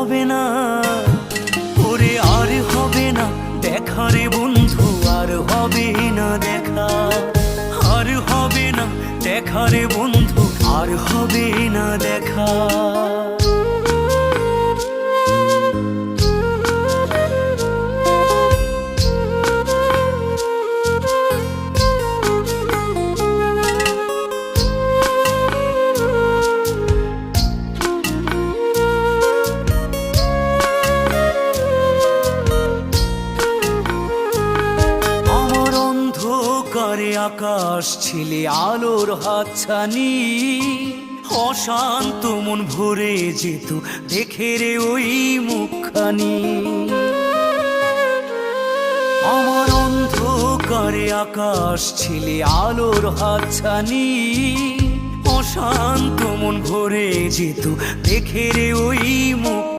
হবে না ওরে, আর হবে না দেখা রে বন্ধু, আর হবে না দেখা, আর হবে না দেখা রে বন্ধু, আর হবে না দেখা। করে আকাশ ছিলে আলোর হাতছানি, অশান্ত মন ভরে যেত দেখে রে ওই মুখখানি। আমার অন্ধকারে আকাশ ছিলে আলোর হাতছানি, অশান্ত মন ভরে যেত দেখে রে ওই মুখ